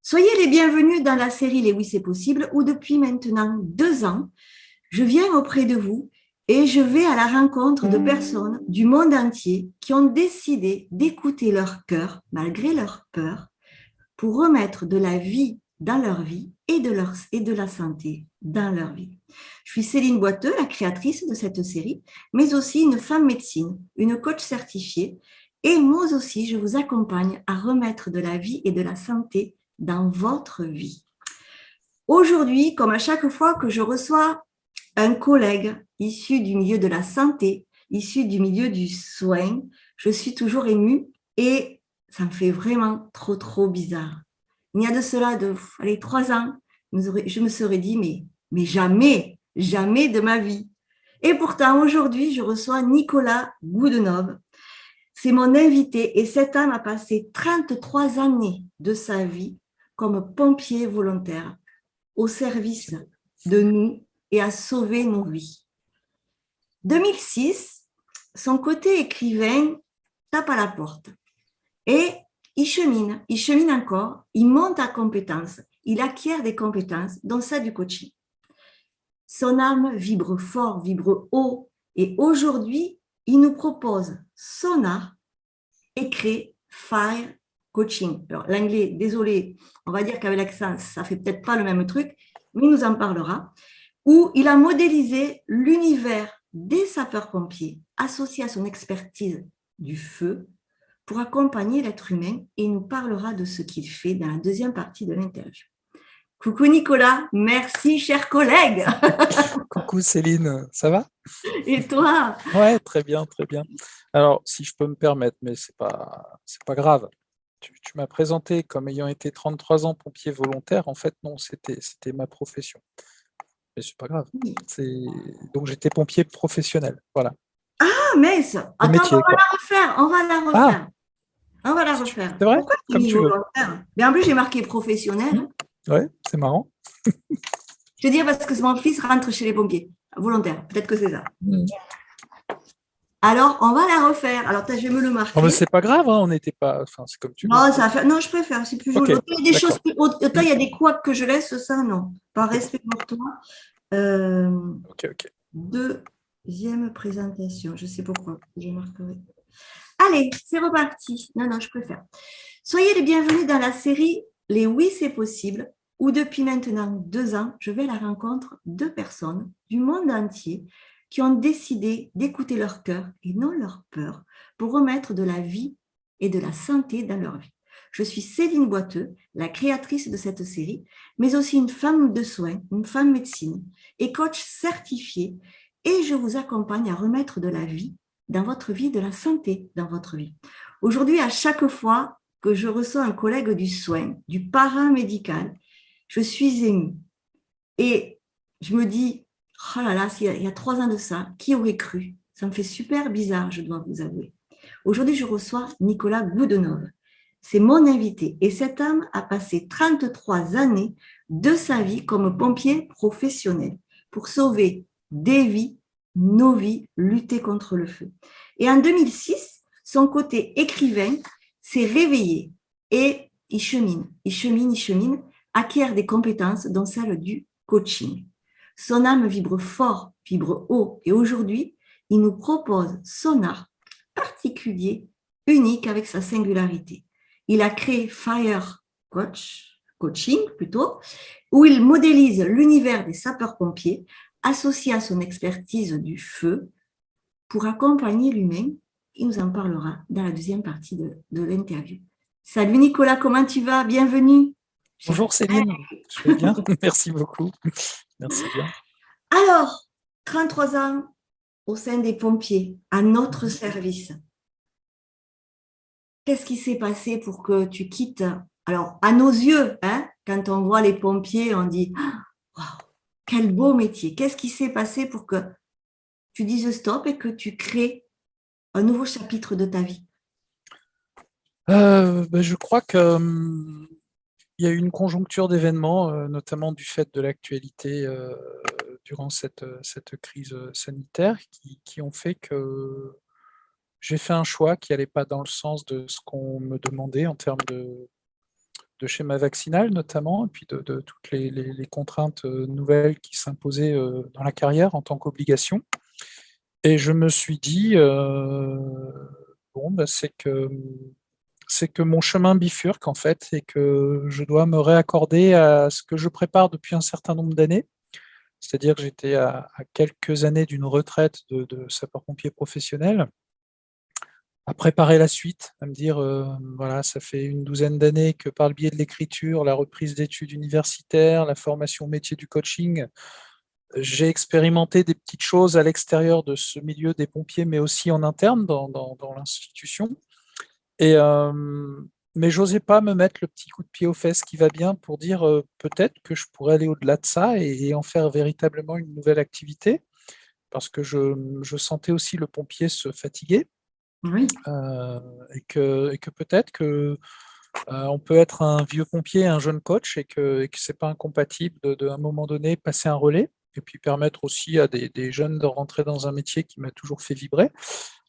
Soyez les bienvenus dans la série Les Oui, c'est possible, où depuis maintenant 2 ans, je viens auprès de vous et je vais à la rencontre de personnes du monde entier qui ont décidé d'écouter leur cœur, malgré leur peur, pour remettre de la vie dans leur vie et de la santé dans leur vie. Je suis Céline Boiteux, la créatrice de cette série, mais aussi une femme médecine, une coach certifiée, et moi aussi, je vous accompagne à remettre de la vie et de la santé dans votre vie. Aujourd'hui, comme à chaque fois que je reçois un collègue issu du milieu de la santé, issu du milieu du soin, je suis toujours émue et ça me fait vraiment trop bizarre. Il y a de cela, 3 ans, je me serais dit, mais jamais de ma vie. Et pourtant, aujourd'hui, je reçois Nicolas Goudenov. C'est mon invité et cet homme a passé 33 années de sa vie comme pompier volontaire au service de nous et à sauver nos vies. 2006, son côté écrivain tape à la porte et il chemine encore, il monte à compétences, il acquiert des compétences, dont celle du coaching. Son âme vibre fort, vibre haut et aujourd'hui, il nous propose son art et crée Fire Coaching. Alors, l'anglais, désolé, on va dire qu'avec l'accent, ça ne fait peut-être pas le même truc, mais il nous en parlera, où il a modélisé l'univers des sapeurs-pompiers associé à son expertise du feu pour accompagner l'être humain et il nous parlera de ce qu'il fait dans la deuxième partie de l'interview. Coucou Nicolas, merci cher collègue. Coucou Céline, ça va? Et toi? Ouais, très bien, très bien. Alors, si je peux me permettre, mais c'est pas grave. Tu m'as présenté comme ayant été 33 ans pompier volontaire. En fait, non, c'était ma profession. Mais c'est pas grave. Donc, j'étais pompier professionnel. Voilà. Ah, mince. Le Attends, métier, quoi. on va la Ah, refaire. On va la refaire. c'est vrai? Pourquoi tu Comme mis tu veux. volontaire? Mais en plus, j'ai marqué professionnel. Ouais, c'est marrant. Je veux dire parce que mon fils rentre chez les pompiers. Volontaire. Peut-être que c'est ça. Alors, on va la refaire. Alors, je vais me le Non, mais marquer. c'est pas grave, hein, on n'était pas. Enfin, c'est comme tu veux. Non, ça fait... non, je préfère. C'est plus Ok, joli. Autant il y a des choses d'accord. plus... Autant il y a des couacs que je laisse, ça, non. Par Ok, respect pour toi. Euh, ok, ok. Deuxième présentation. Je sais pourquoi. Je marquerai. Allez, c'est reparti. Non, je préfère. Soyez les bienvenus dans la série Les Oui, c'est possible, où depuis maintenant 2 ans, je vais à la rencontre de personnes du monde entier qui ont décidé d'écouter leur cœur et non leur peur pour remettre de la vie et de la santé dans leur vie. Je suis Céline Boiteux, la créatrice de cette série, mais aussi une femme de soins, une femme médecine et coach certifiée, et je vous accompagne à remettre de la vie dans votre vie, de la santé dans votre vie. Aujourd'hui, à chaque fois que je reçois un collègue du soin, du paramédical, je suis émue. Et je me dis, oh là là, il y a 3 ans de ça, qui aurait cru? Ça me fait super bizarre, je dois vous avouer. Aujourd'hui, je reçois Nicolas Goudenov. C'est mon invité. Et cet homme a passé 33 années de sa vie comme pompier professionnel pour sauver des vies, nos vies, lutter contre le feu. Et en 2006, son côté écrivain s'est réveillé et il chemine, acquiert des compétences dont celle du coaching. Son âme vibre fort, vibre haut et aujourd'hui, il nous propose son art particulier, unique avec sa singularité. Il a créé Fire Coaching plutôt, où il modélise l'univers des sapeurs-pompiers associé à son expertise du feu pour accompagner l'humain. Il nous en parlera dans la deuxième partie de l'interview. Salut Nicolas, comment tu vas? Bienvenue. Bonjour Céline, je vais bien, merci beaucoup. Merci bien. Alors, 33 ans au sein des pompiers, à notre service. Qu'est-ce qui s'est passé pour que tu quittes? Alors, à nos yeux, hein, quand on voit les pompiers, on dit waouh, quel beau métier. Qu'est-ce qui s'est passé pour que tu dises stop et que tu crées un nouveau chapitre de ta vie? Je crois que il y a eu une conjoncture d'événements, notamment du fait de l'actualité durant cette crise sanitaire, qui ont fait que j'ai fait un choix qui n'allait pas dans le sens de ce qu'on me demandait en termes de schéma vaccinal notamment, et puis de toutes les contraintes nouvelles qui s'imposaient dans la carrière en tant qu'obligation. Et je me suis dit, bon, bah, c'est que mon chemin bifurque en fait, et que je dois me réaccorder à ce que je prépare depuis un certain nombre d'années. C'est-à-dire que j'étais à quelques années d'une retraite de sapeur-pompier professionnel, à préparer la suite, à me dire, voilà, ça fait une douzaine d'années que par le biais de l'écriture, la reprise d'études universitaires, la formation au métier du coaching, j'ai expérimenté des petites choses à l'extérieur de ce milieu des pompiers, mais aussi en interne dans l'institution. Et, mais j'osais pas me mettre le petit coup de pied aux fesses qui va bien pour dire peut-être que je pourrais aller au-delà de ça et en faire véritablement une nouvelle activité, parce que je sentais aussi le pompier se fatiguer, Oui, et que peut-être que on peut être un vieux pompier, un jeune coach, et que c'est pas incompatible à un moment donné, passer un relais, et puis permettre aussi à des jeunes de rentrer dans un métier qui m'a toujours fait vibrer,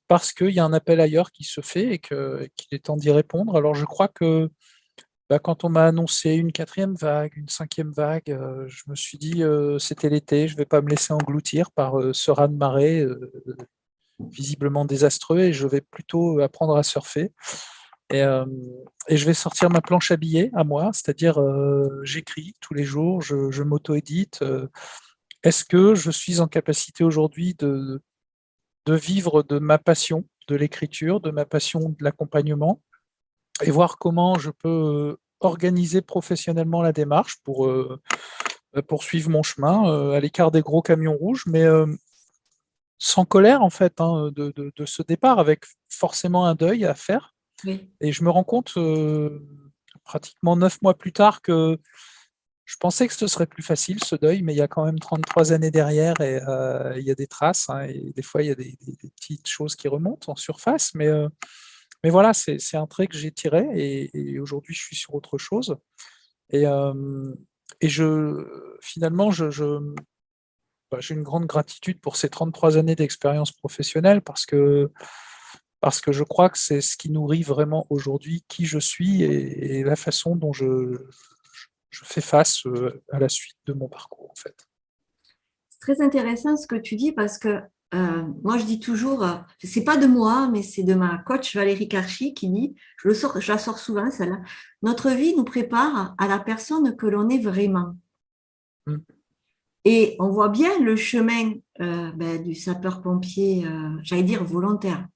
parce qu'il y a un appel ailleurs qui se fait et qu'il est temps d'y répondre. Alors je crois que bah, quand on m'a annoncé une quatrième vague, une cinquième vague, je me suis dit c'était l'été, je ne vais pas me laisser engloutir par ce raz-de-marée visiblement désastreux, et je vais plutôt apprendre à surfer. Et, euh, et je vais sortir ma planche à billets à moi, c'est-à-dire j'écris tous les jours, je m'auto-édite. Est-ce que je suis en capacité aujourd'hui de vivre de ma passion, de l'écriture, de ma passion de l'accompagnement, et voir comment je peux organiser professionnellement la démarche pour poursuivre mon chemin à l'écart des gros camions rouges, mais sans colère en fait, hein, de ce départ, avec forcément un deuil à faire. oui. Et je me rends compte, pratiquement 9 mois plus tard, que je pensais que ce serait plus facile, ce deuil, mais il y a quand même 33 années derrière, et il y a des traces, hein, et des fois, il y a des petites choses qui remontent en surface, mais voilà, c'est un trait que j'ai tiré, et aujourd'hui, je suis sur autre chose. Et, finalement, bah, j'ai une grande gratitude pour ces 33 années d'expérience professionnelle, parce que je crois que c'est ce qui nourrit vraiment aujourd'hui qui je suis, et la façon dont je fais face à la suite de mon parcours, en fait. C'est très intéressant ce que tu dis parce que moi je dis toujours, c'est pas de moi, mais c'est de ma coach Valérie Karchi qui dit, je la sors souvent celle-là, notre vie nous prépare à la personne que l'on est vraiment. Mm. Et on voit bien le chemin du sapeur-pompier, j'allais dire volontaire,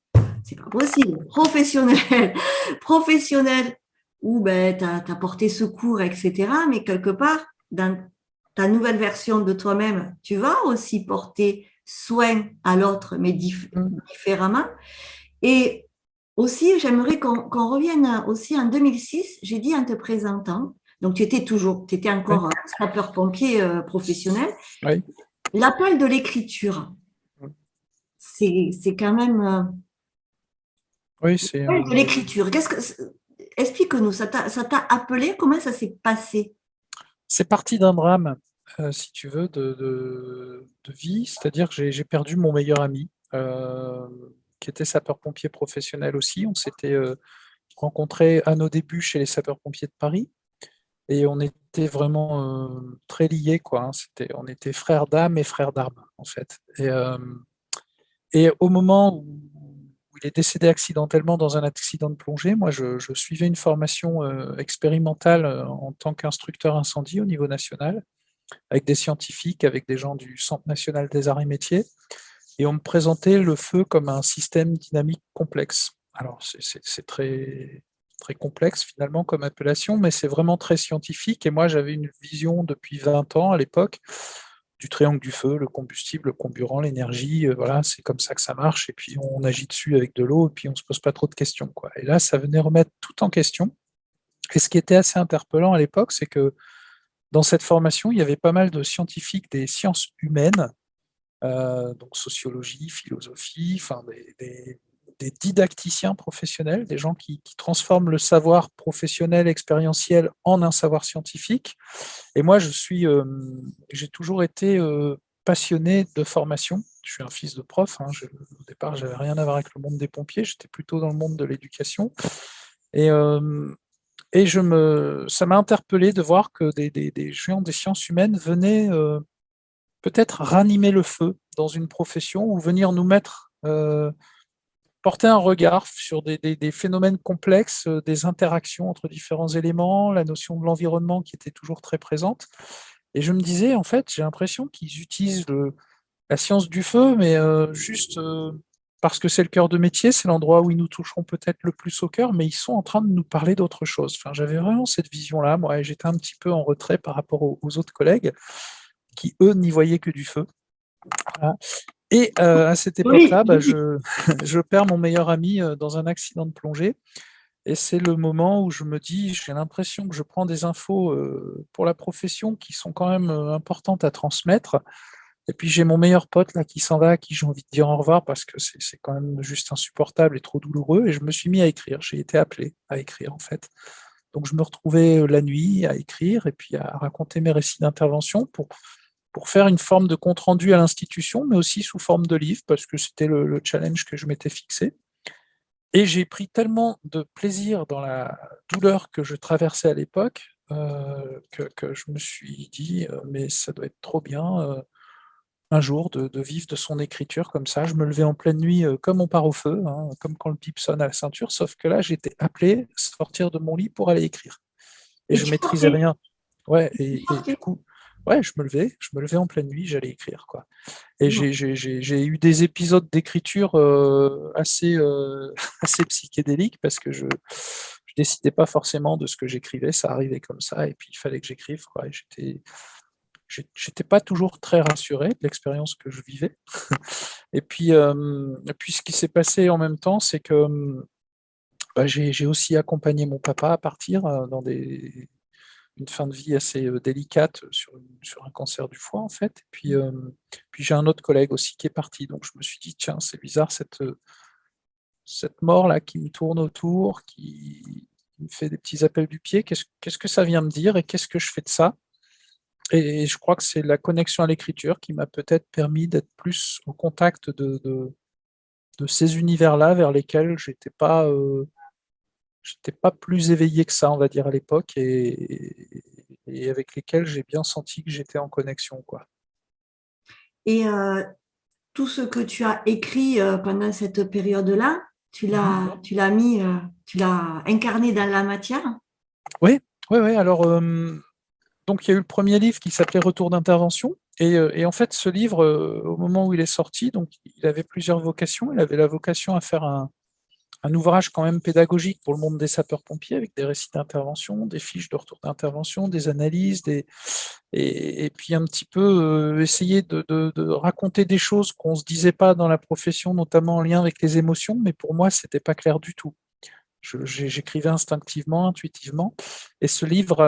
c'est pas possible, professionnel, professionnel, où ben, tu as porté secours, etc. Mais quelque part, dans ta nouvelle version de toi-même, tu vas aussi porter soin à l'autre, mais Mm. différemment. Et aussi, j'aimerais qu'on revienne aussi en 2006, j'ai dit en te présentant, donc tu étais Oui, encore sapeur-pompier professionnel, oui, l'appel de l'écriture, c'est quand même oui, c'est de l'écriture. Explique-nous, ça t'a appelé, comment ça s'est passé? parti d'un drame, si tu veux, de vie, c'est-à-dire que j'ai perdu mon meilleur ami, qui était sapeur-pompier professionnel aussi. On s'était rencontrés à nos débuts chez les sapeurs-pompiers de Paris. Et on était vraiment très liés, quoi, hein. On était frères d'âme et frères d'armes, en fait. Et au moment où il est décédé accidentellement dans un accident de plongée, moi, je suivais une formation expérimentale en tant qu'instructeur incendie au niveau national, avec des scientifiques, avec des gens du Centre national des arts et métiers. Et on me présentait le feu comme un système dynamique complexe. Alors, c'est très, très complexe finalement comme appellation, mais c'est vraiment très scientifique. Et moi, j'avais une vision depuis 20 ans à l'époque du triangle du feu, le combustible, le comburant, l'énergie. Voilà, c'est comme ça que ça marche. Et puis, on agit dessus avec de l'eau, et puis on ne se pose pas trop de questions, quoi. Et là, ça venait remettre tout en question. Et ce qui était assez interpellant à l'époque, c'est que dans cette formation, il y avait pas mal de scientifiques des sciences humaines, donc sociologie, philosophie, enfin des didacticiens professionnels, des gens qui transforment le savoir professionnel, expérientiel en un savoir scientifique. Et moi, j'ai toujours été passionné de formation. Je suis un fils de prof, hein. Au départ, j'avais rien à voir avec le monde des pompiers, j'étais plutôt dans le monde de l'éducation. Et, Et ça m'a interpellé de voir que des géants des sciences humaines venaient peut-être ranimer le feu dans une profession ou venir nous mettre, porter un regard sur des phénomènes complexes, des interactions entre différents éléments, la notion de l'environnement qui était toujours très présente. Et je me disais, en fait, j'ai l'impression qu'ils utilisent la science du feu, mais juste parce que c'est le cœur de métier, c'est l'endroit où ils nous toucheront peut-être le plus au cœur, mais ils sont en train de nous parler d'autre chose. Enfin, j'avais vraiment cette vision-là, moi, et j'étais un petit peu en retrait par rapport aux autres collègues qui, eux, n'y voyaient que du feu. Voilà. Et à cette Oui, époque-là, bah, oui. je perds mon meilleur ami dans un accident de plongée. Et c'est le moment où je me dis, j'ai l'impression que je prends des infos pour la profession qui sont quand même importantes à transmettre. Et puis j'ai mon meilleur pote là qui s'en va, à qui j'ai envie de dire au revoir parce que c'est quand même juste insupportable et trop douloureux. Et je me suis mis à écrire. J'ai été appelé à écrire en fait. Donc je me retrouvais la nuit à écrire et puis à raconter mes récits d'intervention pour faire une forme de compte-rendu à l'institution, mais aussi sous forme de livre, parce que c'était le challenge que je m'étais fixé. Et j'ai pris tellement de plaisir dans la douleur que je traversais à l'époque que je me suis dit, mais ça doit être trop bien un jour de vivre de son écriture comme ça. Je me levais en pleine nuit comme on part au feu, hein, comme quand le pipe sonne à la ceinture, sauf que là, j'étais appelé à sortir de mon lit pour aller écrire. Et Et je tu maîtrisais sortais. rien. Ouais, Tu et du sortais. coup, ouais, je me levais en pleine nuit, j'allais écrire, quoi. Et Bon. j'ai eu des épisodes d'écriture assez, assez psychédéliques parce que je décidais pas forcément de ce que j'écrivais, ça arrivait comme ça, et puis il fallait que j'écrive, quoi. Et j'étais pas toujours très rassuré de l'expérience que je vivais. Et puis ce qui s'est passé en même temps, c'est que bah, j'ai aussi accompagné mon papa à partir dans une fin de vie assez délicate sur un cancer du foie, en fait. Et puis j'ai un autre collègue aussi qui est parti. Donc je me suis dit, tiens, c'est bizarre cette mort-là qui me tourne autour, qui me fait des petits appels du pied. Qu'est-ce que ça vient me dire et qu'est-ce que je fais de ça? Et je crois que c'est la connexion à l'écriture qui m'a peut-être permis d'être plus au contact de ces univers-là vers lesquels j'étais pas plus éveillé que ça, on va dire, à l'époque, et avec lesquels j'ai bien senti que j'étais en connexion, quoi. Et tout ce que tu as écrit pendant cette période-là, Mhm. tu l'as incarné dans la matière. Oui, oui, oui. Alors, donc, il y a eu le premier livre qui s'appelait Retour d'intervention. Et en fait, ce livre, au moment où il est sorti, donc, il avait plusieurs vocations. Il avait la vocation à faire un ouvrage quand même pédagogique pour le monde des sapeurs-pompiers, avec des récits d'intervention, des fiches de retour d'intervention, des analyses, et puis un petit peu essayer de raconter des choses qu'on ne se disait pas dans la profession, notamment en lien avec les émotions, mais pour moi, c'était pas clair du tout. J'écrivais instinctivement, intuitivement, et ce livre,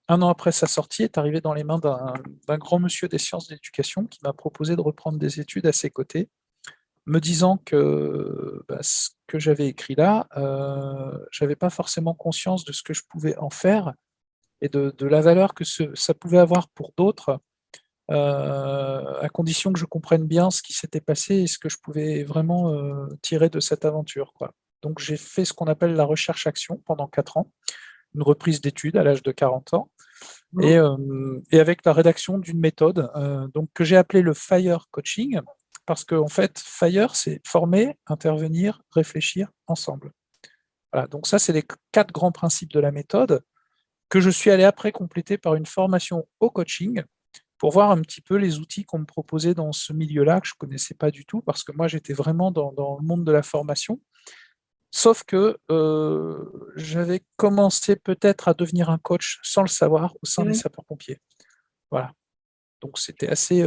un an après sa sortie, est arrivé dans les mains d'un grand monsieur des sciences de l'éducation qui m'a proposé de reprendre des études à ses côtés, me disant que bah, ce que j'avais écrit là, j'avais pas forcément conscience de ce que je pouvais en faire et de la valeur que ça pouvait avoir pour d'autres, à condition que je comprenne bien ce qui s'était passé et ce que je pouvais vraiment tirer de cette aventure, quoi. Donc j'ai fait ce qu'on appelle la recherche-action pendant 4 ans, une reprise d'études à l'âge de 40 ans, Bon. et avec la rédaction d'une méthode donc, que j'ai appelée le FIRE coaching, parce que en fait, FIRE, c'est former, intervenir, réfléchir ensemble. Voilà, donc ça, c'est les 4 grands principes de la méthode que je suis allé après compléter par une formation au coaching pour voir un petit peu les outils qu'on me proposait dans ce milieu-là que je ne connaissais pas du tout, parce que moi, j'étais vraiment dans le monde de la formation. Sauf que j'avais commencé peut-être à devenir un coach sans le savoir au sein des Oui. sapeurs-pompiers. Voilà. Donc c'était assez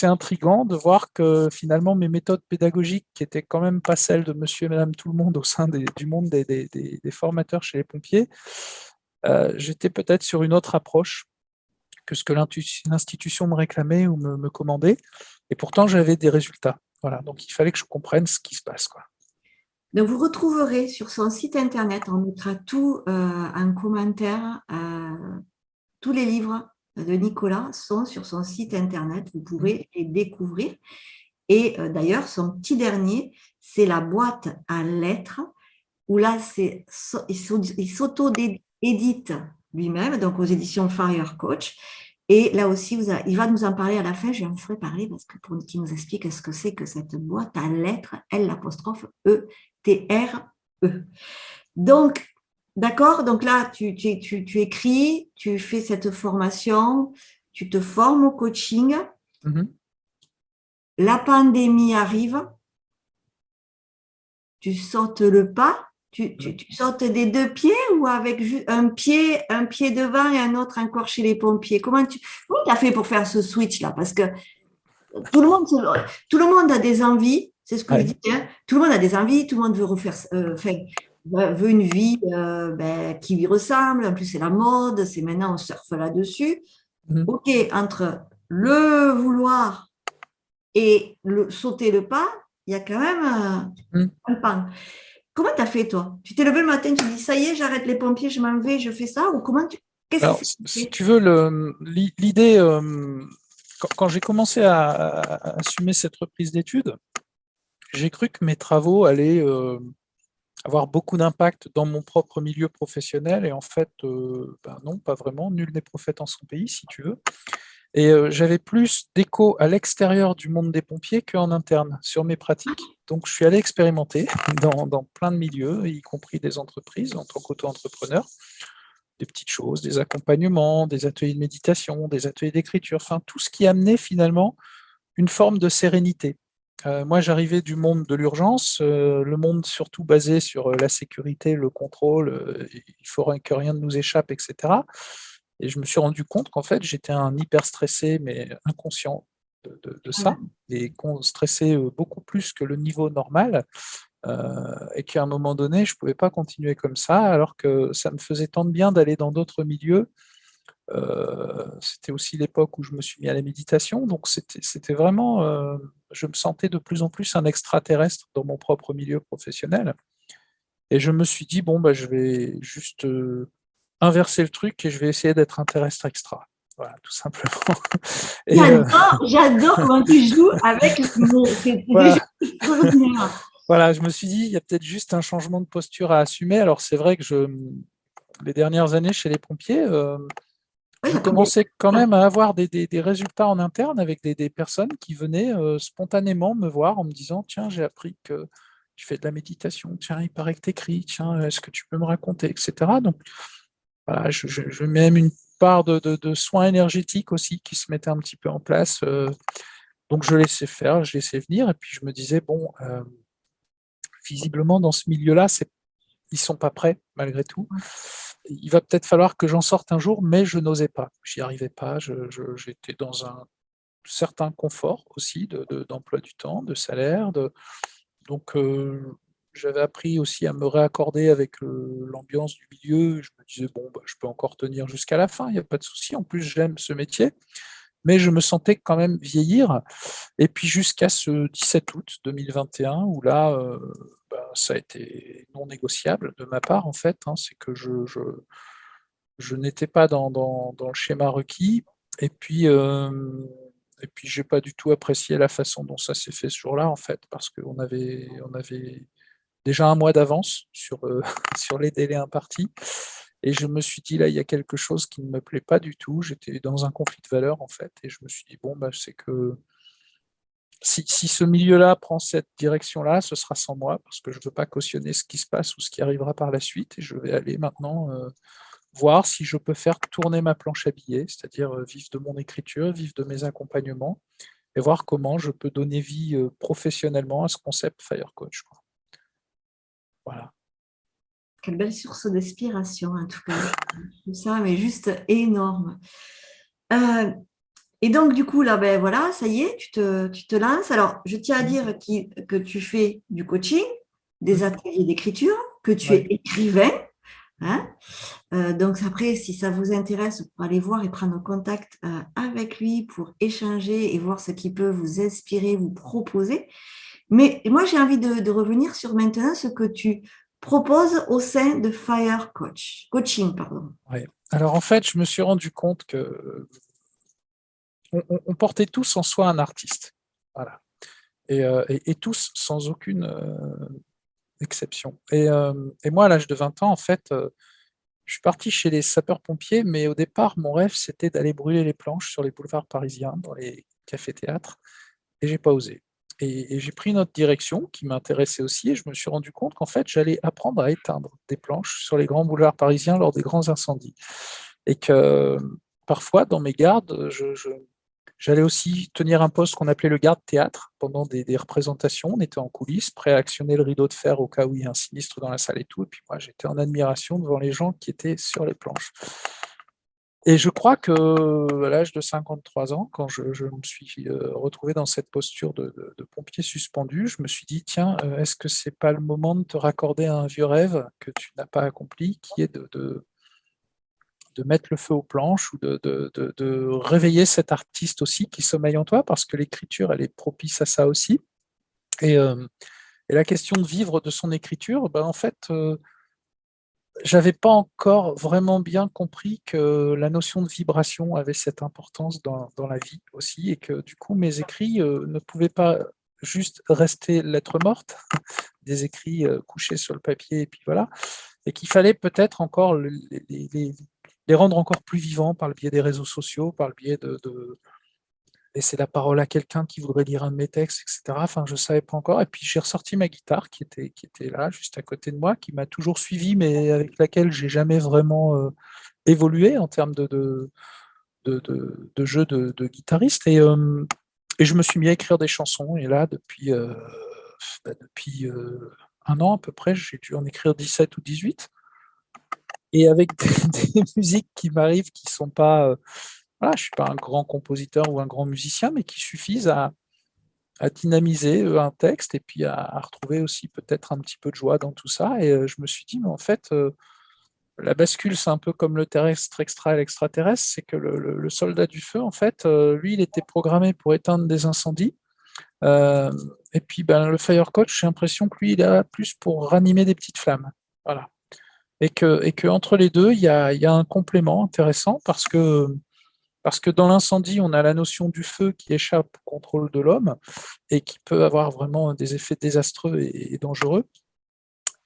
intriguant de voir que finalement mes méthodes pédagogiques, qui étaient quand même pas celles de monsieur et madame tout le monde au sein du monde des formateurs chez les pompiers, j'étais peut-être sur une autre approche que ce que l'institution me réclamait ou me commandait. Et pourtant, j'avais des résultats. Voilà. Donc il fallait que je comprenne ce qui se passe, quoi. Donc, vous retrouverez sur son site internet, on mettra tout en commentaire. Tous les livres de Nicolas sont sur son site internet. Vous Mmh. pourrez les découvrir. Et d'ailleurs, son petit dernier, c'est la boîte à lettres où là, il s'auto-édite lui-même, donc aux éditions Fire Coach. Et là aussi, il va nous en parler à la fin, je lui en ferai parler parce que pour qu'il nous explique ce que c'est que cette boîte à lettres, L''E-T-R-E. Donc, d'accord, donc là, tu écris, tu fais cette formation, tu te formes au coaching, Mhm. la pandémie arrive, tu sautes le pas, tu sautes des deux pieds ou avec un pied devant et un autre encore chez les pompiers. Comment tu as fait pour faire ce switch-là? Parce que tout le monde, tout le monde a des envies, c'est ce que je Ouais. dis, hein. Tout le monde a des envies, tout le monde veut refaire, veut une vie qui lui ressemble. En plus, c'est la mode, c'est maintenant on surfe là-dessus. Mhm. Ok, entre le vouloir et sauter le pas, il y a quand même Mhm. un pan. Comment tu as fait, toi? Tu t'es levé le matin, tu dis, ça y est, j'arrête les pompiers, je m'en vais, je fais ça? Ou qu'est-ce qui Alors, s'est si passé? tu veux, l'idée, quand j'ai commencé à assumer cette reprise d'études, j'ai cru que mes travaux allaient avoir beaucoup d'impact dans mon propre milieu professionnel. Et en fait, ben non, pas vraiment. Nul n'est prophète en son pays, si tu veux. Et j'avais plus d'écho à l'extérieur du monde des pompiers qu'en interne sur mes pratiques. Donc, je suis allé expérimenter dans plein de milieux, y compris des entreprises en tant qu'auto-entrepreneur, des petites choses, des accompagnements, des ateliers de méditation, des ateliers d'écriture, enfin tout ce qui amenait finalement une forme de sérénité. Moi, j'arrivais du monde de l'urgence, le monde surtout basé sur la sécurité, le contrôle, il faudrait que rien ne nous échappe, etc. Et je me suis rendu compte qu'en fait, j'étais un hyper stressé, mais inconscient de ça, et stressé beaucoup plus que le niveau normal, et qu'à un moment donné, je ne pouvais pas continuer comme ça, alors que ça me faisait tant de bien d'aller dans d'autres milieux. C'était aussi l'époque où je me suis mis à la méditation, donc c'était vraiment, je me sentais de plus en plus un extraterrestre dans mon propre milieu professionnel. Et je me suis dit, bon, bah, je vais juste inverser le truc et je vais essayer d'être un terrestre extra. Voilà, tout simplement. Et J'adore comment tu joues avec les mots. C'est juste voilà, extraordinaire. voilà, je me suis dit, il y a peut-être juste un changement de posture à assumer. Alors c'est vrai que les dernières années chez les pompiers, Oui, je commençais quand même à avoir des résultats en interne avec des personnes qui venaient spontanément me voir en me disant, tiens, j'ai appris que tu fais de la méditation, tiens, il paraît que tu écris, tiens, est-ce que tu peux me raconter, etc. Donc voilà, je mets même une part de soins énergétiques aussi qui se mettaient un petit peu en place. Donc je laissais faire, je laissais venir, et puis je me disais, bon, visiblement dans ce milieu-là, ils sont pas prêts malgré tout. Il va peut-être falloir que j'en sorte un jour, mais je n'osais pas, j'y arrivais pas, j'étais dans un certain confort aussi d'emploi du temps, de salaire, donc j'avais appris aussi à me réaccorder avec l'ambiance du milieu. Je me disais, bon, bah, je peux encore tenir jusqu'à la fin, il n'y a pas de souci. En plus, j'aime ce métier, mais je me sentais quand même vieillir. Et puis jusqu'à ce 17 août 2021, où là, bah, ça a été non négociable de ma part, en fait, hein, c'est que je n'étais pas dans le schéma requis. Et puis, j'ai pas du tout apprécié la façon dont ça s'est fait ce jour-là, en fait, parce on avait déjà un mois d'avance sur, sur les délais impartis. Et je me suis dit, là, il y a quelque chose qui ne me plaît pas du tout. J'étais dans un conflit de valeurs, en fait. Et je me suis dit, bon, bah, c'est que si ce milieu-là prend cette direction-là, ce sera sans moi, parce que je ne veux pas cautionner ce qui se passe ou ce qui arrivera par la suite. Et je vais aller maintenant voir si je peux faire tourner ma planche à billets, c'est-à-dire vivre de mon écriture, vivre de mes accompagnements, et voir comment je peux donner vie professionnellement à ce concept Fire Coach, quoi. Voilà. Quelle belle source d'inspiration, en tout cas. Tout ça, mais juste énorme. Euh, et donc, du coup, là, ben voilà, ça y est, tu te lances. Alors, je tiens à dire que tu fais du coaching, des Mhm. ateliers d'écriture, que tu Ouais. es écrivain. Hein. Donc, après, si ça vous intéresse, vous pouvez aller voir et prendre contact avec lui pour échanger et voir ce qui peut vous inspirer, vous proposer. Mais moi, j'ai envie de revenir sur maintenant ce que tu proposes au sein de Fire Coaching, pardon. Ouais. Alors en fait, je me suis rendu compte que on portait tous en soi un artiste. Voilà. Et tous sans aucune exception. Et moi, à l'âge de 20 ans, en fait, je suis parti chez les sapeurs-pompiers, mais au départ, mon rêve, c'était d'aller brûler les planches sur les boulevards parisiens, dans les cafés-théâtres, et j'ai pas osé. Et j'ai pris une autre direction qui m'intéressait aussi, et je me suis rendu compte qu'en fait, j'allais apprendre à éteindre des planches sur les grands boulevards parisiens lors des grands incendies. Et que parfois, dans mes gardes, j'allais aussi tenir un poste qu'on appelait le garde-théâtre pendant des représentations. On était en coulisses, prêt à actionner le rideau de fer au cas où il y a un sinistre dans la salle et tout. Et puis moi, j'étais en admiration devant les gens qui étaient sur les planches. Et je crois que à l'âge de 53 ans, quand je me suis retrouvé dans cette posture de pompier suspendu, je me suis dit, tiens, est-ce que c'est pas le moment de te raccorder à un vieux rêve que tu n'as pas accompli, qui est de mettre le feu aux planches ou de réveiller cet artiste aussi qui sommeille en toi, parce que l'écriture, elle est propice à ça aussi. Et, euh, et la question de vivre de son écriture, ben, en fait, j'avais pas encore vraiment bien compris que la notion de vibration avait cette importance dans la vie aussi, et que du coup, mes écrits ne pouvaient pas juste rester lettres mortes, des écrits couchés sur le papier, et puis voilà, et qu'il fallait peut-être encore les rendre encore plus vivants par le biais des réseaux sociaux, par le biais de laisser la parole à quelqu'un qui voudrait lire un de mes textes, etc. Enfin, je ne savais pas encore. Et puis j'ai ressorti ma guitare qui était là, juste à côté de moi, qui m'a toujours suivi, mais avec laquelle j'ai jamais vraiment évolué en termes de jeu de guitariste. Et je me suis mis à écrire des chansons. Et là, depuis un an à peu près, j'ai dû en écrire 17 ou 18. Et avec des musiques qui m'arrivent qui sont pas. Voilà, je ne suis pas un grand compositeur ou un grand musicien, mais qui suffisent à dynamiser un texte et puis à retrouver aussi peut-être un petit peu de joie dans tout ça. Et je me suis dit, mais en fait, la bascule, c'est un peu comme le terrestre extra et l'extraterrestre, c'est que le soldat du feu, en fait, lui, il était programmé pour éteindre des incendies. Euh, et puis, ben, le fire coach, j'ai l'impression que lui, il est là plus pour ranimer des petites flammes. Voilà. Et que entre les deux, il y a un complément intéressant parce que dans l'incendie, on a la notion du feu qui échappe au contrôle de l'homme et qui peut avoir vraiment des effets désastreux et dangereux.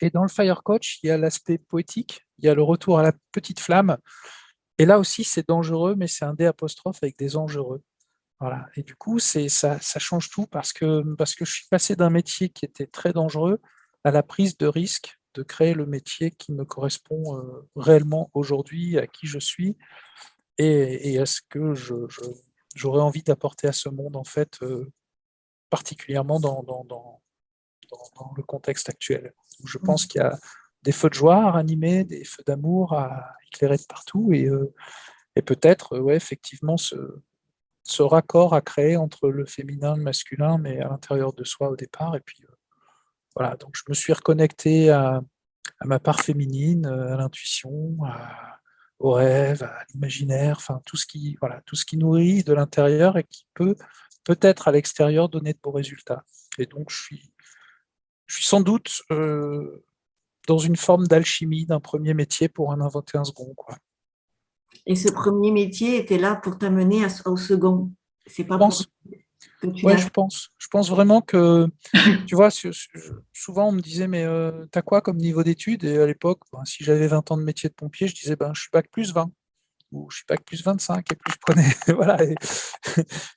Et dans le fire coach, il y a l'aspect poétique, il y a le retour à la petite flamme. Et là aussi, c'est dangereux, mais c'est un D apostrophe avec des engereux. Voilà. Et du coup, ça change tout parce que je suis passé d'un métier qui était très dangereux à la prise de risque de créer le métier qui me correspond réellement aujourd'hui, à qui je suis et à ce que j'aurais envie d'apporter à ce monde, en fait, particulièrement dans le contexte actuel, où je pense qu'il y a des feux de joie à ranimer, des feux d'amour à éclairer de partout, et peut-être, ouais, effectivement, ce raccord à créer entre le féminin et le masculin, mais à l'intérieur de soi au départ. Et puis voilà, donc je me suis reconnecté à ma part féminine, à l'intuition, au rêve, à l'imaginaire, enfin voilà, tout ce qui nourrit de l'intérieur et qui peut peut-être à l'extérieur donner de beaux résultats. Et donc je suis sans doute dans une forme d'alchimie d'un premier métier pour en inventer un second, quoi. Et ce premier métier était là pour t'amener au second. C'est Je pas pour pense, que tu ouais, l'as. je pense. Je pense vraiment que, tu vois, souvent on me disait, mais t'as quoi comme niveau d'études? Et à l'époque, ben, si j'avais 20 ans de métier de pompier, je disais, ben, je suis bac plus 20 ou je suis bac plus 25 et plus je prenais. Voilà.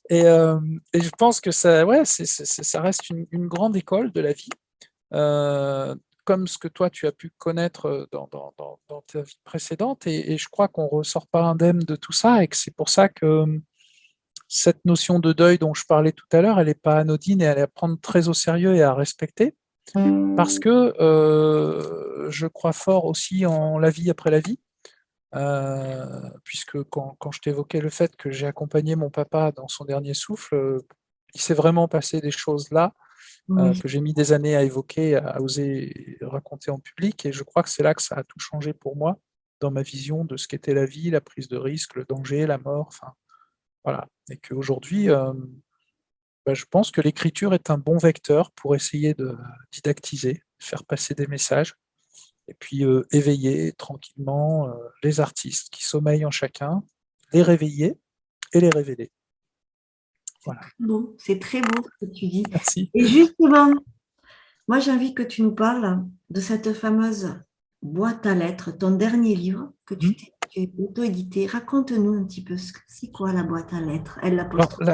Et, euh, et je pense que ça, ouais, ça reste une grande école de la vie. euh, Comme ce que toi tu as pu connaître dans ta vie précédente, et je crois qu'on ne ressort pas indemne de tout ça, et que c'est pour ça que cette notion de deuil dont je parlais tout à l'heure, elle n'est pas anodine et elle est à prendre très au sérieux et à respecter, parce que je crois fort aussi en la vie après la vie, puisque quand je t'évoquais le fait que j'ai accompagné mon papa dans son dernier souffle, il s'est vraiment passé des choses là Oui. que j'ai mis des années à évoquer, à oser raconter en public. Et je crois que c'est là que ça a tout changé pour moi, dans ma vision de ce qu'était la vie, la prise de risque, le danger, la mort. Enfin, voilà. Et qu'aujourd'hui, bah, je pense que l'écriture est un bon vecteur pour essayer de didactiser, faire passer des messages, et puis éveiller tranquillement les artistes qui sommeillent en chacun, les réveiller et les révéler. Voilà. Bon, c'est très beau ce que tu dis. Merci. Et justement, Moi, j'ai envie que tu nous parles de cette fameuse boîte à lettres, ton dernier livre que Hmm. tu as auto-édité. Raconte-nous un petit peu c'est quoi la boîte à lettres, elle Alors, l'apostrophe.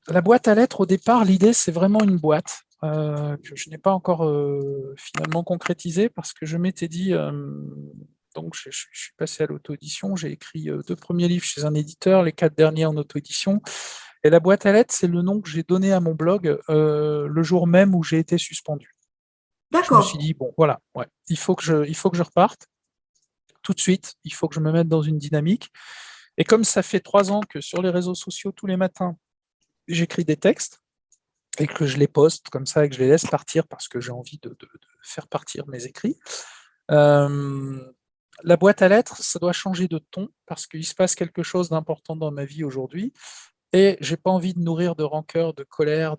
la boîte à lettres, au départ, l'idée, c'est vraiment une boîte que je n'ai pas encore finalement concrétisée parce que je m'étais dit, donc je suis passé à l'auto-édition, j'ai écrit 2 premiers livres chez un éditeur, les 4 derniers en auto-édition. Et la boîte à lettres, c'est le nom que j'ai donné à mon blog le jour même où j'ai été suspendu. Je me suis D'accord, dit, bon, voilà, ouais, il faut que je reparte tout de suite, il faut que je me mette dans une dynamique. Et comme ça fait 3 ans que sur les réseaux sociaux, tous les matins, j'écris des textes et que je les poste comme ça et que je les laisse partir parce que j'ai envie de faire partir mes écrits, euh, la boîte à lettres, ça doit changer de ton parce qu'il se passe quelque chose d'important dans ma vie aujourd'hui et j'ai pas envie de nourrir de rancœur, de colère,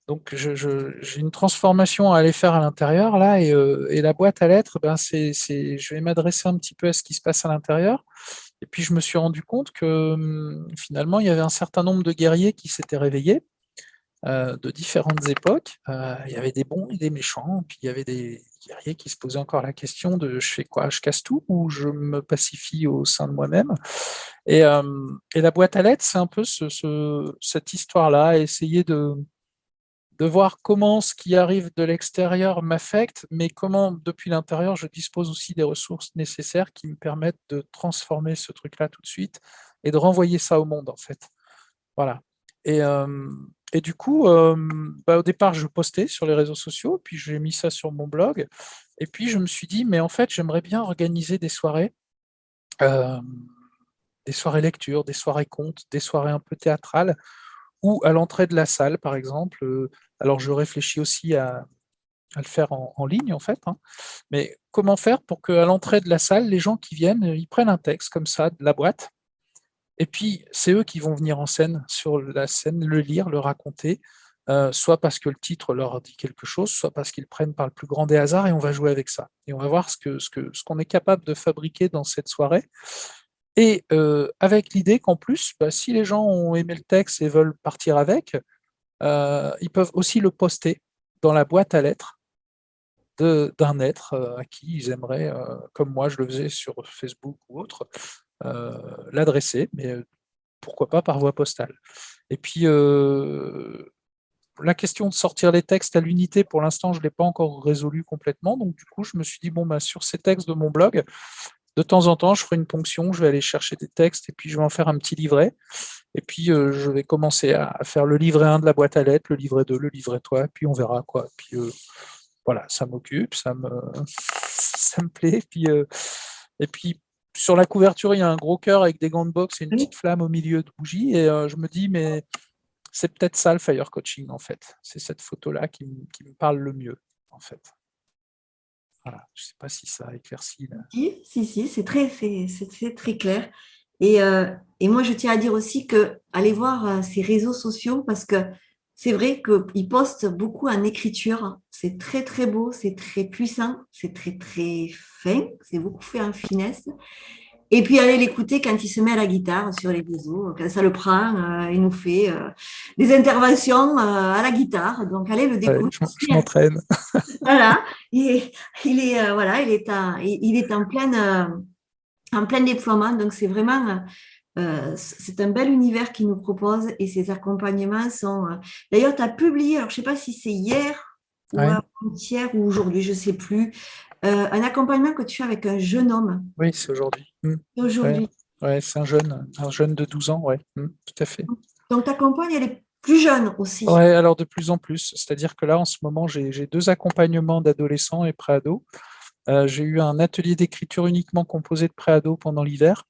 donc j'ai une transformation à aller faire à l'intérieur là et la boîte à lettres, ben je vais m'adresser un petit peu à ce qui se passe à l'intérieur. Et puis je me suis rendu compte que finalement il y avait un certain nombre de guerriers qui s'étaient réveillés de différentes époques. Il y avait des bons et des méchants, puis il y avait des guerriers qui se posaient encore la question de je fais quoi, je casse tout ou je me pacifie au sein de moi-même. Et la boîte à lettres, c'est un peu cette histoire-là, essayer de voir comment ce qui arrive de l'extérieur m'affecte, mais comment depuis l'intérieur je dispose aussi des ressources nécessaires qui me permettent de transformer ce truc-là tout de suite et de renvoyer ça au monde en fait. Voilà. Et, euh, et du coup, bah, au départ, je postais sur les réseaux sociaux, puis j'ai mis ça sur mon blog. Et puis je me suis dit, mais en fait, j'aimerais bien organiser euh, des soirées lecture, des soirées contes, des soirées un peu théâtrales, ou à l'entrée de la salle, par exemple. Alors je réfléchis aussi à le faire en ligne, en fait, hein. Mais comment faire pour qu'à l'entrée de la salle, les gens qui viennent, ils prennent un texte comme ça, de la boîte, et puis, c'est eux qui vont venir en scène, sur la scène, le lire, le raconter, soit parce que le titre leur dit quelque chose, soit parce qu'ils prennent par le plus grand des hasards et on va jouer avec ça. Et on va voir ce qu'on est capable de fabriquer dans cette soirée. Et avec l'idée qu'en plus, bah, si les gens ont aimé le texte et veulent partir avec, ils peuvent aussi le poster dans la boîte à lettres d'un être à qui ils aimeraient, comme moi je le faisais sur Facebook ou autre, l'adresser, mais pourquoi pas par voie postale. Et puis, la question de sortir les textes à l'unité, pour l'instant, je ne l'ai pas encore résolu complètement. Donc, du coup, je me suis dit, bon, bah, sur ces textes de mon blog, de temps en temps, je ferai une ponction, je vais aller chercher des textes et puis je vais en faire un petit livret. Et puis, je vais commencer à faire le livret 1 de la boîte à lettres, le livret 2, le livret 3, et puis on verra quoi. Puis, voilà, ça m'occupe, ça me plaît. Et puis, sur la couverture, il y a un gros cœur avec des gants de boxe et une oui. petite flamme au milieu de bougie. Et je me dis, mais c'est peut-être ça le fire coaching, en fait. C'est cette photo-là qui me parle le mieux, en fait. Voilà. Je ne sais pas si ça éclaircit. Là. Si, c'est très clair. Et moi, je tiens à dire aussi que allez voir ces réseaux sociaux parce que c'est vrai qu'ils postent beaucoup en écriture. C'est très, très beau, c'est très puissant, c'est très, très fin, c'est beaucoup fait en finesse. Et puis, allez l'écouter quand il se met à la guitare sur les réseaux. Quand ça le prend, il nous fait des interventions à la guitare. Donc, allez le Ouais, découvrir. je m'entraîne. Voilà, voilà, il est en plein déploiement. Donc, c'est vraiment, c'est un bel univers qu'il nous propose et ses accompagnements sont. D'ailleurs, tu as publié, alors je ne sais pas si c'est hier ou Ouais. avant-hier ou aujourd'hui, je ne sais plus, un accompagnement que tu fais avec un jeune homme Oui, c'est aujourd'hui. Ouais. aujourd'hui. Ouais, c'est un jeune de 12 ans, ouais. Tout à fait. Donc, tu accompagnes les plus jeunes aussi. Ouais, alors de plus en plus. C'est-à-dire que là, en ce moment, j'ai 2 accompagnements d'adolescents et pré-ados. J'ai eu un atelier d'écriture uniquement composé de pré-ados pendant l'hiver.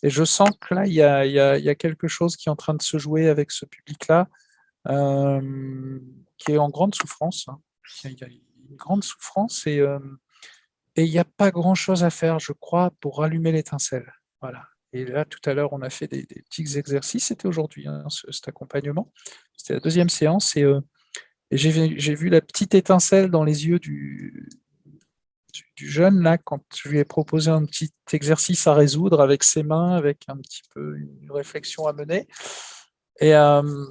Et je sens que là, il y a quelque chose qui est en train de se jouer avec ce public-là, qui est en grande souffrance, hein. Il y a une grande souffrance et il n'y a pas grand-chose à faire, je crois, pour rallumer l'étincelle. Voilà. Et là, tout à l'heure, on a fait des petits exercices. C'était aujourd'hui, hein, cet accompagnement. C'était la deuxième séance et j'ai vu la petite étincelle dans les yeux du jeune, là, quand je lui ai proposé un petit exercice à résoudre avec ses mains, avec un petit peu une réflexion à mener. Et, euh,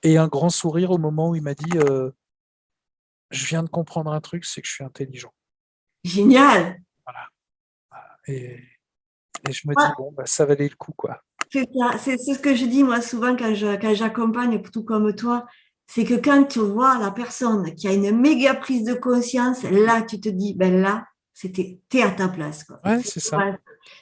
et un grand sourire au moment où il m'a dit je viens de comprendre un truc, c'est que je suis intelligent. Génial. Voilà. Et, et je me Ouais, dis, bon, bah, ça valait le coup, quoi. c'est ça. C'est ce que je dis moi souvent quand j'accompagne, tout comme toi, c'est que quand tu vois la personne qui a une méga prise de conscience, là tu te dis, ben là, t'es à ta place, quoi. Ouais, c'est ça.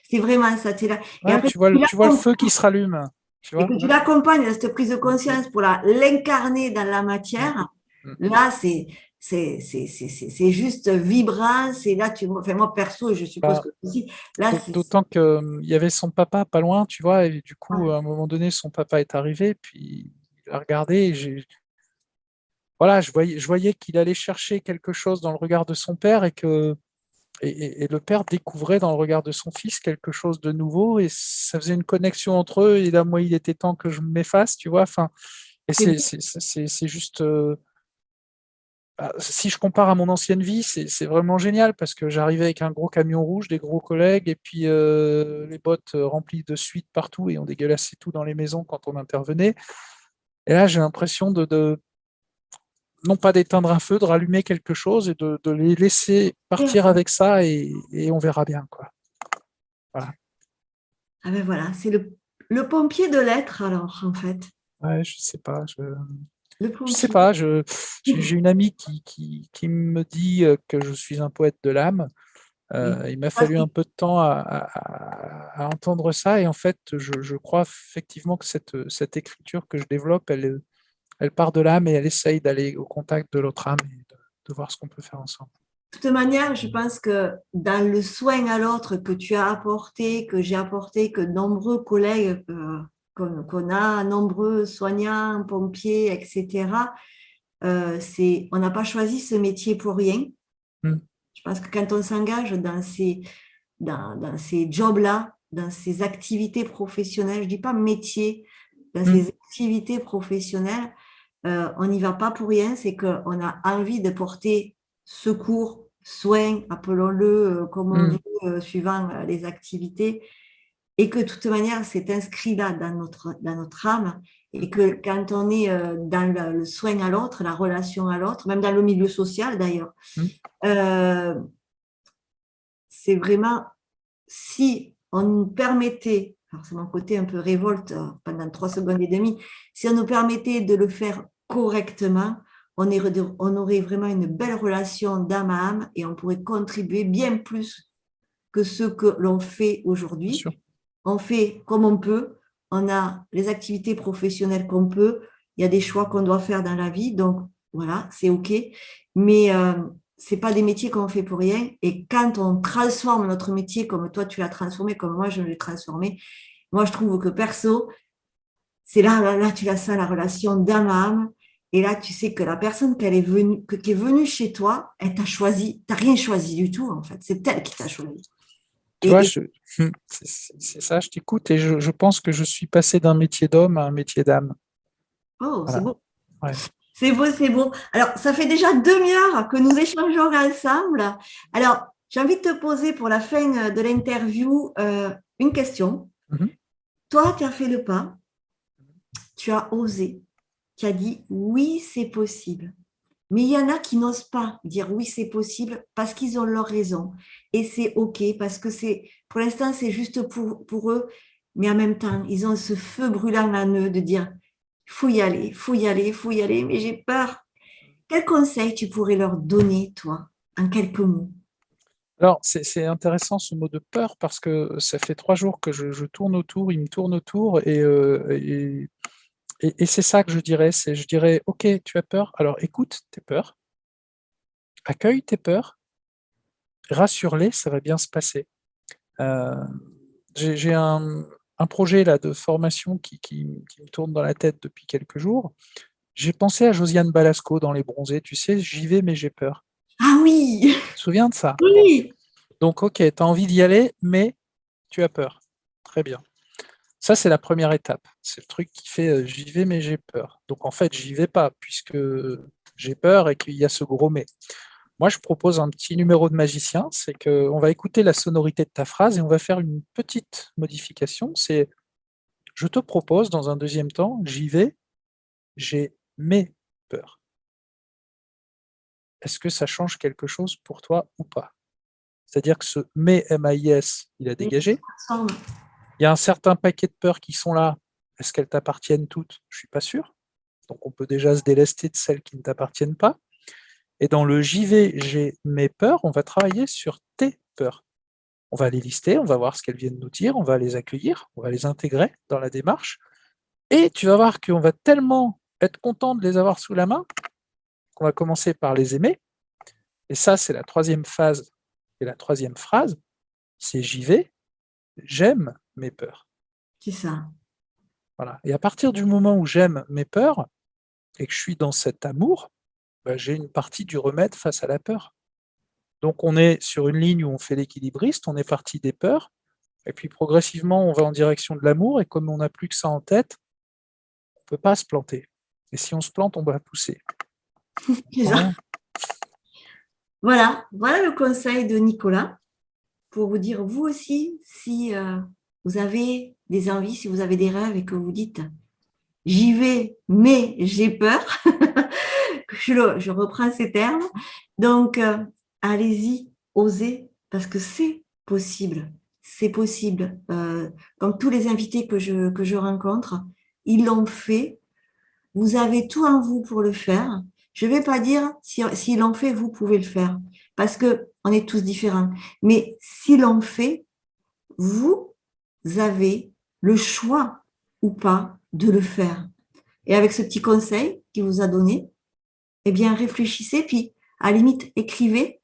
C'est vraiment ça, t'es là. Et Ouais, après, tu vois le feu qui se rallume, tu et vois. que tu l'accompagnes dans cette prise de conscience pour l'incarner dans la Mm, matière, mm. là, c'est juste vibrant. C'est là, enfin, moi, perso, je suppose Bah, que aussi, là, d'autant qu'il y avait son papa pas loin, tu vois, et du coup, ouais, à un moment donné, son papa est arrivé, puis il a regardé, et voilà, je voyais qu'il allait chercher quelque chose dans le regard de son père, et le père découvrait dans le regard de son fils quelque chose de nouveau, et ça faisait une connexion entre eux, et là, moi, il était temps que je m'efface, tu vois, enfin, et c'est c'est juste, si je compare à mon ancienne vie, c'est vraiment génial parce que j'arrivais avec un gros camion rouge, des gros collègues et puis les bottes remplies de suite partout et on dégueulassait tout dans les maisons quand on intervenait. Et là, j'ai l'impression non pas d'éteindre un feu, de rallumer quelque chose et de les laisser partir avec ça et on verra bien, quoi. Voilà. ah ben voilà, c'est le pompier de l'être, alors, en fait. Ouais, je sais pas. Le Je sais pompier. pas. J'ai une amie qui me dit que je suis un poète de l'âme. Oui. Il m'a Ça, fallu un peu de temps à entendre ça et en fait, je crois effectivement que cette écriture que je développe, elle part de l'âme et elle essaye d'aller au contact de l'autre âme et de voir ce qu'on peut faire ensemble. de toute manière, je pense que dans le soin à l'autre que tu as apporté, que j'ai apporté, que nombreux collègues qu'on a, nombreux soignants, pompiers, etc., on n'a pas choisi ce métier pour rien. Mm, Je pense que quand on s'engage dans ces jobs-là, dans ces activités professionnelles, je ne dis pas métier, dans mm, ces activités professionnelles, on n'y va pas pour rien, c'est qu'on a envie de porter secours, soin, appelons-le comme on mm. veut, suivant les activités, et que de toute manière, c'est inscrit là dans notre âme, et que quand on est dans le soin à l'autre, la relation à l'autre, même dans le milieu social d'ailleurs, Mm. euh, c'est vraiment si on nous permettait, alors c'est mon côté un peu révolte pendant 3 secondes et demie, si on nous permettait de le faire correctement, on aurait vraiment une belle relation d'âme à âme et on pourrait contribuer bien plus que ce que l'on fait Bien aujourd'hui. sûr. On fait comme on peut, on a les activités professionnelles qu'on peut, il y a des choix qu'on doit faire dans la vie, donc voilà, c'est OK. Mais c'est pas des métiers qu'on fait pour rien. Et quand on transforme notre métier comme toi tu l'as transformé, comme moi je l'ai transformé, moi je trouve que perso, c'est là tu as ça, la relation d'âme à âme. Et là, tu sais que la personne qui est venue chez toi, elle t'a choisi, t'as rien choisi du tout en fait. C'est elle qui t'a choisi. Tu vois, Et c'est ça, je t'écoute et je pense que je suis passé d'un métier d'homme à un métier d'âme. oh, c'est Voilà. beau. Ouais. C'est beau, c'est beau. Alors, ça fait déjà 2 heures que nous échangeons ensemble. Alors, j'ai envie de te poser pour la fin de l'interview une question. Mhm. Toi, tu as fait le pas, tu as osé, tu as dit oui, c'est possible. Mais il y en a qui n'osent pas dire oui, c'est possible parce qu'ils ont leur raison. Et c'est OK parce que pour l'instant, c'est juste pour eux. Mais en même temps, ils ont ce feu brûlant en eux de dire, il faut y aller, il faut y aller, il faut y aller, mais j'ai peur. Quel conseil tu pourrais leur donner, toi, en quelques mots? Alors, c'est intéressant ce mot de peur parce que ça fait 3 jours que je tourne autour, il me tourne autour et c'est ça que je dirais, ok, tu as peur, alors écoute tes peurs, accueille tes peurs, rassure-les, ça va bien se passer. Euh, j'ai un projet là de formation qui me tourne dans la tête depuis quelques jours. J'ai pensé à Josiane Balasco dans Les Bronzés, tu sais, j'y vais mais j'ai peur. Ah oui, Tu te souviens de ça? Bon, oui, donc ok, tu as envie d'y aller, mais tu as peur. Très bien. Ça, c'est la première étape. C'est le truc qui fait j'y vais, mais j'ai peur. Donc en fait, j'y vais pas, puisque j'ai peur et qu'il y a ce gros mais. Moi, je propose un petit numéro de magicien, c'est qu'on va écouter la sonorité de ta phrase et on va faire une petite modification. C'est je te propose dans un deuxième temps, j'y vais, j'ai mes peurs. est-ce que ça change quelque chose pour toi ou pas? C'est-à-dire que ce mais MAIS, il a dégagé. Il y a un certain paquet de peurs qui sont là. Est-ce qu'elles t'appartiennent toutes? Je ne suis pas sûr. Donc, on peut déjà se délester de celles qui ne t'appartiennent pas. Et dans le JV, j'ai mes peurs, on va travailler sur tes peurs. On va les lister, on va voir ce qu'elles viennent nous dire, on va les accueillir, on va les intégrer dans la démarche. Et tu vas voir qu'on va tellement être content de les avoir sous la main qu'on va commencer par les aimer. Et ça, c'est la troisième phase et la troisième phrase. C'est j'y vais, j'aime mes peurs. C'est ça. Voilà. Et à partir du moment où j'aime mes peurs et que je suis dans cet amour, j'ai une partie du remède face à la peur. Donc on est sur une ligne où on fait l'équilibriste, on est parti des peurs, et puis progressivement on va en direction de l'amour, et comme on n'a plus que ça en tête, on ne peut pas se planter. Et si on se plante, on va pousser. Voilà le conseil de Nicolas pour vous dire, vous aussi, si vous avez des envies, si vous avez des rêves et que vous dites « j'y vais, mais j'ai peur », je reprends ces termes, donc allez-y, osez, parce que c'est possible. C'est possible. Comme tous les invités que je rencontre, ils l'ont fait. Vous avez tout en vous pour le faire. Je ne vais pas dire si l'on fait, vous pouvez le faire, parce que on est tous différents. Mais si l'on fait, vous avez le choix ou pas de le faire. Et avec ce petit conseil qu'il vous a donné, eh bien, réfléchissez, puis à la limite, écrivez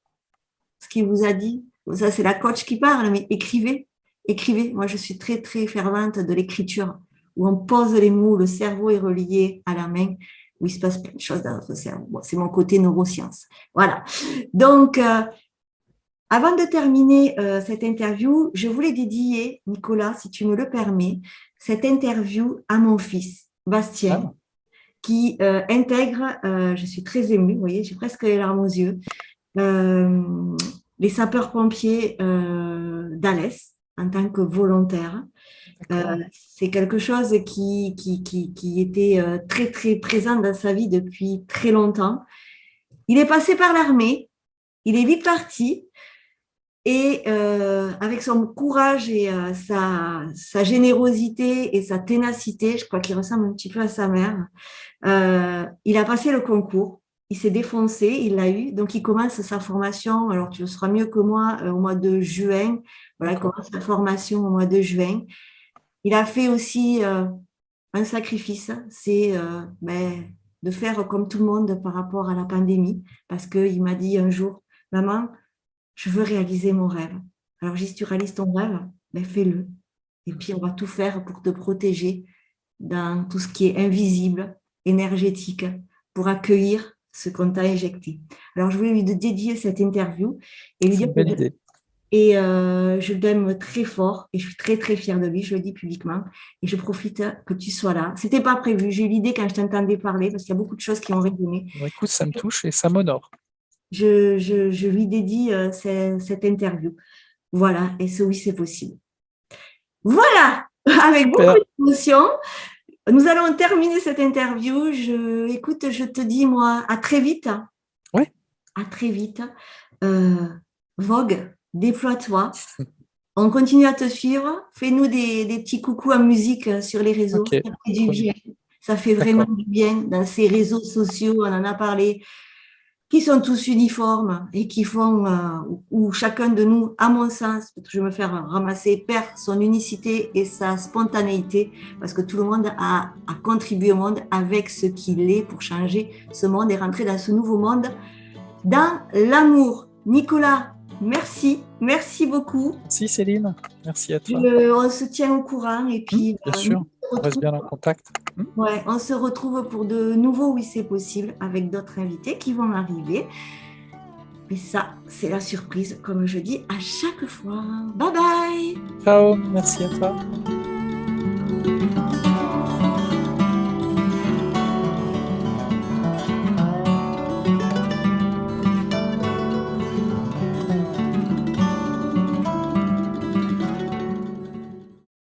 ce qu'il vous a dit. Ça, c'est la coach qui parle, mais écrivez. Écrivez. Moi, je suis très, très fervente de l'écriture, où on pose les mots, le cerveau est relié à la main, où il se passe plein de choses dans notre cerveau. Bon, c'est mon côté neurosciences. Voilà. Donc, avant de terminer cette interview, je voulais dédier, Nicolas, si tu me le permets, cette interview à mon fils, Bastien, qui intègre, je suis très émue, vous voyez, j'ai presque les larmes aux yeux, les sapeurs-pompiers d'Alès en tant que volontaire. C'est quelque chose qui était très, très présent dans sa vie depuis très longtemps. Il est passé par l'armée, il est vite parti, et avec son courage et sa générosité et sa ténacité, je crois qu'il ressemble un petit peu à sa mère, il a passé le concours, il s'est défoncé, il l'a eu, donc il commence sa formation, alors tu le sauras mieux que moi, au mois de juin. Voilà, il commence sa formation au mois de juin. Il a fait aussi un sacrifice, c'est de faire comme tout le monde par rapport à la pandémie, parce qu'il m'a dit un jour, maman, je veux réaliser mon rêve. Alors, si tu réalises ton rêve, fais-le. Et puis, on va tout faire pour te protéger dans tout ce qui est invisible, énergétique, pour accueillir ce qu'on t'a injecté. Alors, je voulais lui dédier cette interview et lui dire que je l'aime très fort et je suis très, très fière de lui, je le dis publiquement. Et je profite que tu sois là. Ce n'était pas prévu. J'ai eu l'idée quand je t'entendais parler parce qu'il y a beaucoup de choses qui ont résonné. Bon, écoute, ça me touche et ça m'honore. Je lui dédie cette interview. Voilà, et ce oui, c'est possible. Voilà, avec beaucoup d'émotion, nous allons terminer cette interview. Écoute, je te dis, moi, à très vite. Oui. À très vite. Vogue, déploie-toi. On continue à te suivre. Fais-nous des petits coucous en musique sur les réseaux. Okay. Ça fait du bien. Ça fait vraiment du bien dans ces réseaux sociaux. On en a parlé, qui sont tous uniformes et qui font, où chacun de nous, à mon sens, je vais me faire ramasser, perd son unicité et sa spontanéité, parce que tout le monde a contribué au monde avec ce qu'il est pour changer ce monde et rentrer dans ce nouveau monde, dans l'amour. Nicolas, merci beaucoup. Merci Céline, merci à toi. On se tient au courant et puis bien sûr, on reste bien en contact. Ouais, on se retrouve pour de nouveaux Oui c'est possible avec d'autres invités qui vont arriver. Et ça, c'est la surprise, comme je dis à chaque fois. Bye bye. Ciao, merci à toi.